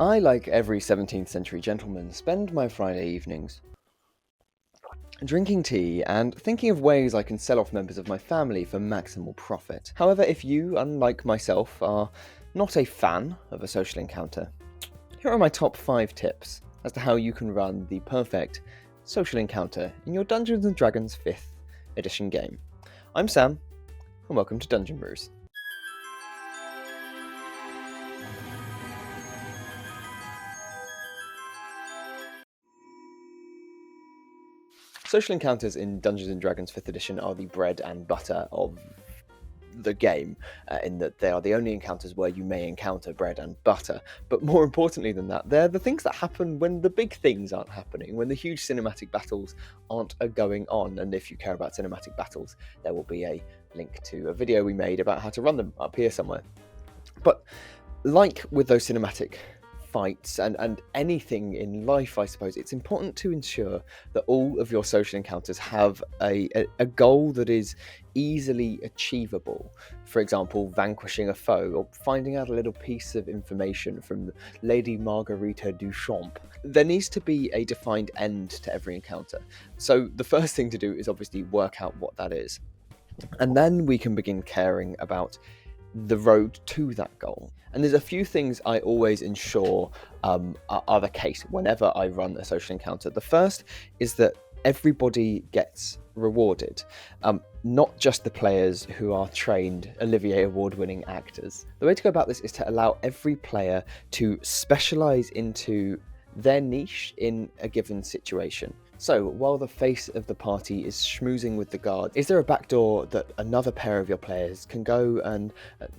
I, like every 17th century gentleman, spend my Friday evenings drinking tea and thinking of ways I can sell off members of my family for maximal profit. However, if you, unlike myself, are not a fan of a social encounter, here are my top 5 tips as to how you can run the perfect social encounter in your Dungeons & Dragons 5th edition game. I'm Sam, and welcome to Dungeon Brews. Social encounters in Dungeons & Dragons 5th edition are the bread and butter of the game, in that they are the only encounters where you may encounter bread and butter. But more importantly than that, they're the things that happen when the big things aren't happening, when the huge cinematic battles aren't going on. And if you care about cinematic battles, there will be a link to a video we made about how to run them up here somewhere. But like with those cinematic fights and anything in life, I suppose, it's important to ensure that all of your social encounters have a goal that is easily achievable. For example, vanquishing a foe or finding out a little piece of information from Lady Margarita Duchamp. There needs to be a defined end to every encounter. So the first thing to do is obviously work out what that is. And then we can begin caring about the road to that goal. And there's a few things I always ensure are the case whenever I run a social encounter. The first is that everybody gets rewarded, not just the players who are trained Olivier Award-winning actors. The way to go about this is to allow every player to specialize into their niche in a given situation. So, while the face of the party is schmoozing with the guard, is there a backdoor that another pair of your players can go and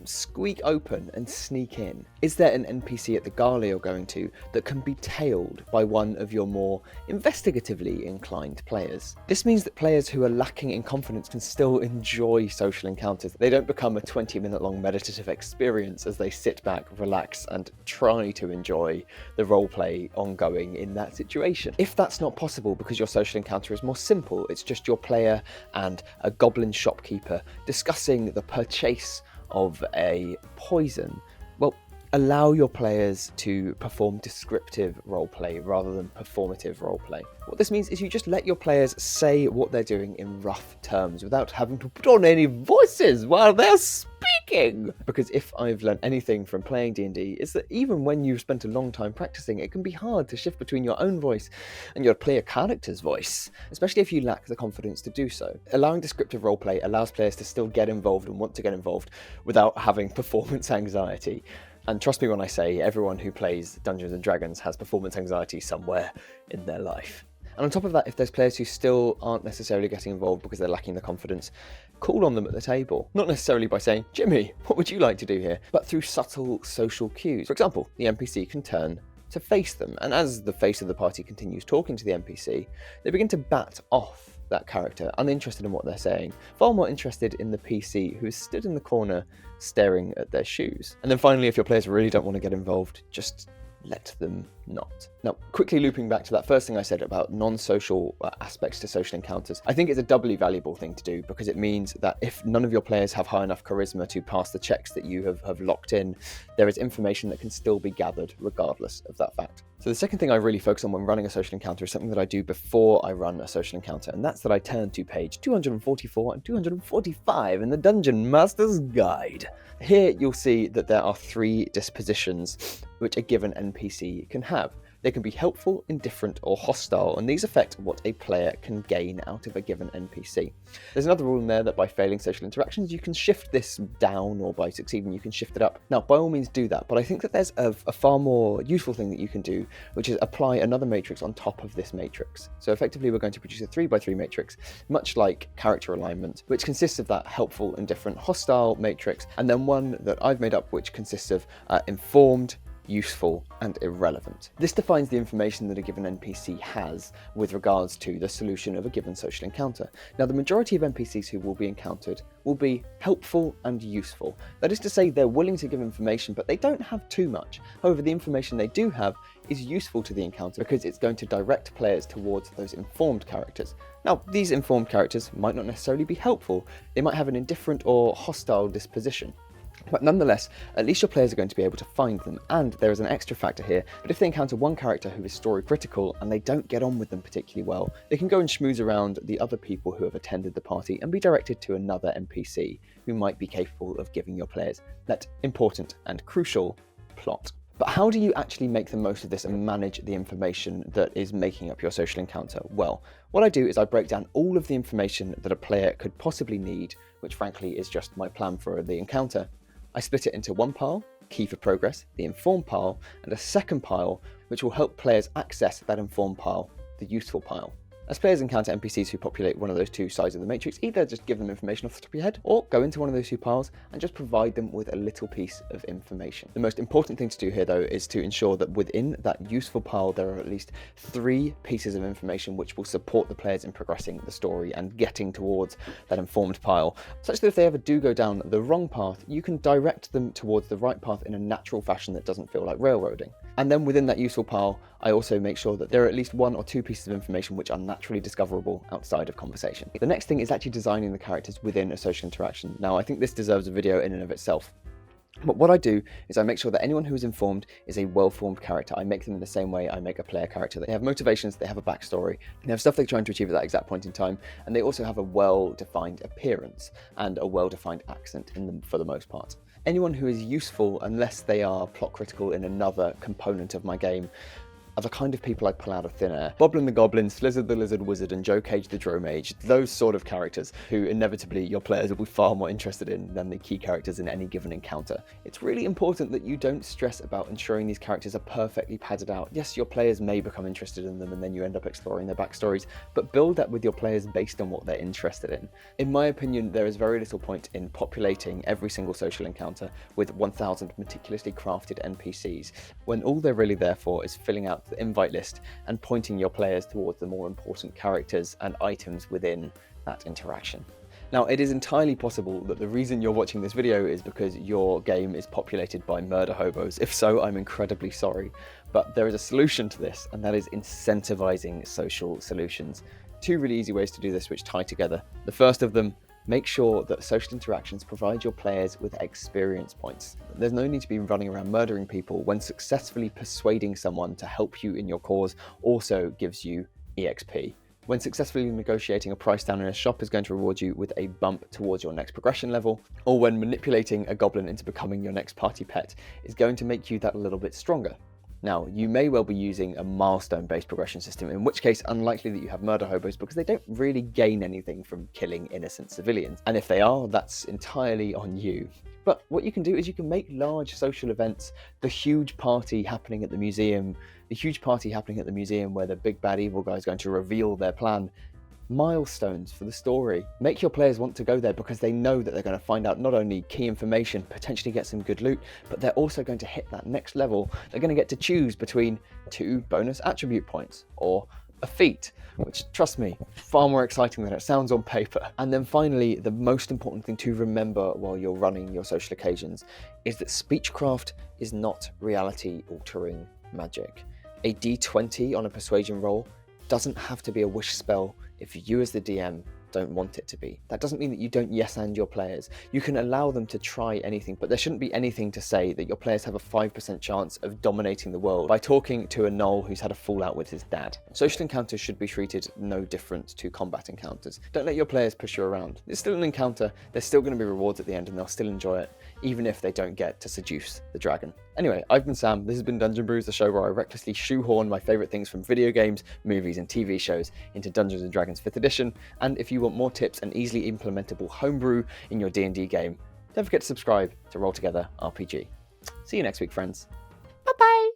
squeak open and sneak in? Is there an NPC at the gala you're going to that can be tailed by one of your more investigatively inclined players? This means that players who are lacking in confidence can still enjoy social encounters. They don't become a 20-minute long meditative experience as they sit back, relax, and try to enjoy the roleplay ongoing in that situation. If that's not possible because your social encounter is more simple, it's just your player and a goblin shopkeeper discussing the purchase of a poison, well, allow your players to perform descriptive roleplay rather than performative roleplay. What this means is you just let your players say what they're doing in rough terms without having to put on any voices while they're speaking. Because if I've learned anything from playing D&D, is that even when you've spent a long time practicing, it can be hard to shift between your own voice and your player character's voice, especially if you lack the confidence to do so. Allowing descriptive roleplay allows players to still get involved and want to get involved without having performance anxiety. And trust me when I say everyone who plays Dungeons & Dragons has performance anxiety somewhere in their life. And on top of that, if there's players who still aren't necessarily getting involved because they're lacking the confidence, call on them at the table. Not necessarily by saying, "Jimmy, what would you like to do here?" but through subtle social cues. For example, the NPC can turn to face them, and as the face of the party continues talking to the NPC, they begin to bat off that character, uninterested in what they're saying, far more interested in the PC who is stood in the corner staring at their shoes. And then finally, if your players really don't want to get involved, just let them not. Now, quickly looping back to that first thing I said about non-social aspects to social encounters, I think it's a doubly valuable thing to do because it means that if none of your players have high enough charisma to pass the checks that you have locked in, there is information that can still be gathered regardless of that fact. So the second thing I really focus on when running a social encounter is something that I do before I run a social encounter, and that's that I turn to page 244 and 245 in the Dungeon Master's Guide. Here you'll see that there are 3 dispositions which a given NPC can have. They can be helpful, indifferent, or hostile, and these affect what a player can gain out of a given NPC. There's another rule in there that by failing social interactions, you can shift this down, or by succeeding, you can shift it up. Now, by all means do that, but I think that there's a far more useful thing that you can do, which is apply another matrix on top of this matrix. So effectively, we're going to produce a 3x3 matrix, much like character alignment, which consists of that helpful, indifferent, hostile matrix, and then one that I've made up, which consists of informed, useful, and irrelevant. This defines the information that a given NPC has with regards to the solution of a given social encounter. Now, the majority of NPCs who will be encountered will be helpful and useful. That is to say, they're willing to give information, but they don't have too much. However, the information they do have is useful to the encounter because it's going to direct players towards those informed characters. Now, these informed characters might not necessarily be helpful. They might have an indifferent or hostile disposition. But nonetheless, at least your players are going to be able to find them, and there is an extra factor here, but if they encounter one character who is story critical and they don't get on with them particularly well, they can go and schmooze around the other people who have attended the party and be directed to another NPC who might be capable of giving your players that important and crucial plot. But how do you actually make the most of this and manage the information that is making up your social encounter? Well, what I do is I break down all of the information that a player could possibly need, which frankly is just my plan for the encounter. I split it into one pile, key for progress, the informed pile, and a second pile, which will help players access that informed pile, the useful pile. As players encounter NPCs who populate one of those two sides of the matrix, either just give them information off the top of your head, or go into one of those two piles and just provide them with a little piece of information. The most important thing to do here, though, is to ensure that within that useful pile there are at least 3 pieces of information which will support the players in progressing the story and getting towards that informed pile, such that if they ever do go down the wrong path, you can direct them towards the right path in a natural fashion that doesn't feel like railroading. And then within that useful pile, I also make sure that there are at least 1 or 2 pieces of information which are naturally discoverable outside of conversation. The next thing is actually designing the characters within a social interaction. Now, I think this deserves a video in and of itself. But what I do is I make sure that anyone who is informed is a well-formed character. I make them in the same way I make a player character. They have motivations, they have a backstory, they have stuff they're trying to achieve at that exact point in time, and they also have a well-defined appearance and a well-defined accent in them for the most part. Anyone who is useful, unless they are plot critical in another component of my game, are the kind of people I pull out of thin air. Boblin the Goblin, Slizzard the Lizard Wizard, and Joe Cage the Dromage, those sort of characters who inevitably your players will be far more interested in than the key characters in any given encounter. It's really important that you don't stress about ensuring these characters are perfectly padded out. Yes, your players may become interested in them and then you end up exploring their backstories, but build that with your players based on what they're interested in. In my opinion, there is very little point in populating every single social encounter with 1,000 meticulously crafted NPCs, when all they're really there for is filling out the invite list and pointing your players towards the more important characters and items within that interaction. Now, it is entirely possible that the reason you're watching this video is because your game is populated by Murderhobos. If so, I'm incredibly sorry. But there is a solution to this, and that is incentivizing social solutions. 2 really easy ways to do this which tie together. The first of them, make sure that social interactions provide your players with experience points. There's no need to be running around murdering people when successfully persuading someone to help you in your cause also gives you EXP. When successfully negotiating a price down in a shop is going to reward you with a bump towards your next progression level, or when manipulating a goblin into becoming your next party pet is going to make you that little bit stronger. Now, you may well be using a milestone-based progression system, in which case unlikely that you have Murderhobos because they don't really gain anything from killing innocent civilians. And if they are, that's entirely on you. But what you can do is you can make large social events, the huge party happening at the museum, where the big bad evil guy is going to reveal their plan, milestones for the story. Make your players want to go there because they know that they're going to find out not only key information, potentially get some good loot, but they're also going to hit that next level. They're going to get to choose between 2 bonus attribute points or a feat, which, trust me, far more exciting than it sounds on paper. And then finally, the most important thing to remember while you're running your social occasions is that Speechcraft is not reality-altering magic. A D20 on a persuasion roll doesn't have to be a wish spell if you as the DM don't want it to be. That doesn't mean that you don't yes-and your players. You can allow them to try anything, but there shouldn't be anything to say that your players have a 5% chance of dominating the world by talking to a gnoll who's had a fallout with his dad. Social encounters should be treated no different to combat encounters. Don't let your players push you around. It's still an encounter, there's still going to be rewards at the end and they'll still enjoy it, even if they don't get to seduce the dragon. Anyway, I've been Sam, this has been Dungeon Brews, the show where I recklessly shoehorn my favourite things from video games, movies and TV shows into Dungeons & Dragons 5th edition, and if you want more tips and easily implementable homebrew in your D&D game, don't forget to subscribe to Roll Together RPG. See you next week, friends. Bye-bye!